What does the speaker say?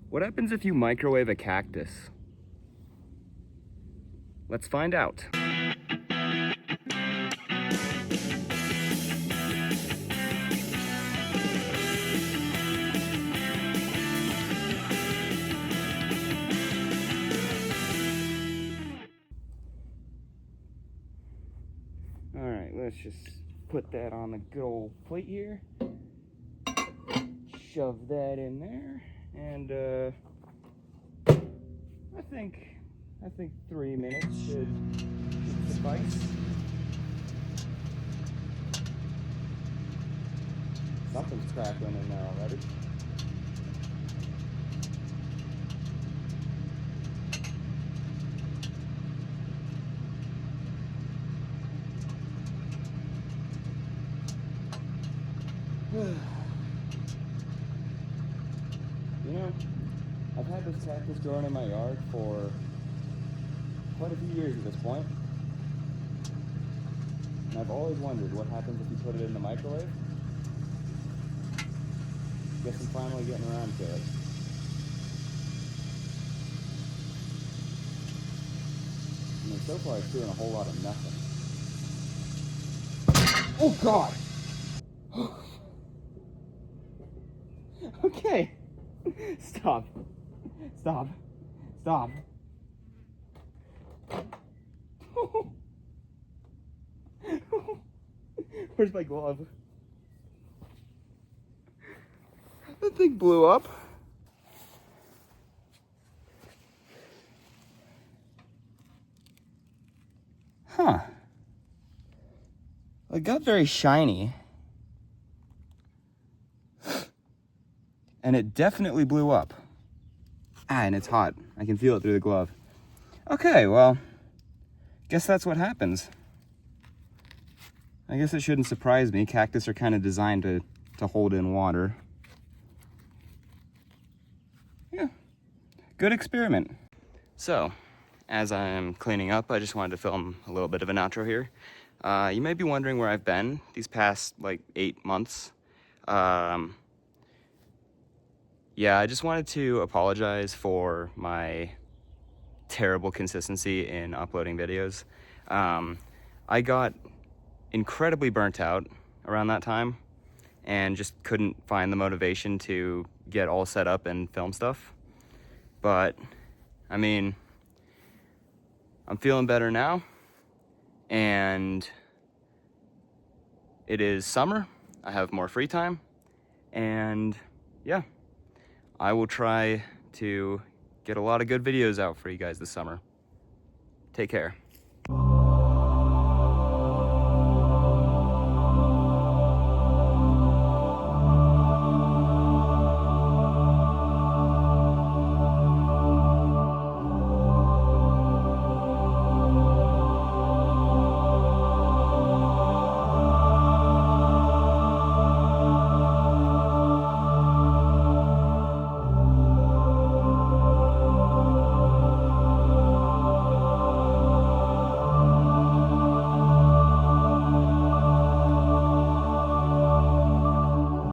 What happens if you microwave a cactus? Let's find out. Alright, let's just put that on the good old plate here. Shove that in there, and I think 3 minutes should suffice. Something's crackling in there already. You know, I've had this cactus growing in my yard for quite a few years at this point. And I've always wondered what happens if you put it in the microwave. Guess I'm finally getting around to it. I mean, so far it's doing a whole lot of nothing. Oh God! Okay. Stop. Stop. Stop. Where's my glove? That thing blew up. Huh. It got very shiny. And it definitely blew up. Ah, and it's hot. I can feel it through the glove. Okay, well, guess that's what happens. I guess it shouldn't surprise me. Cactus are kind of designed to hold in water. Yeah, good experiment. So, as I'm cleaning up, I just wanted to film a little bit of an outro here. You may be wondering where I've been these past, 8 months. Yeah, I just wanted to apologize for my terrible consistency in uploading videos. I got incredibly burnt out around that time and just couldn't find the motivation to get all set up and film stuff. But, I mean, I'm feeling better now, and it is summer. I have more free time, and yeah. I will try to get a lot of good videos out for you guys this summer. Take care.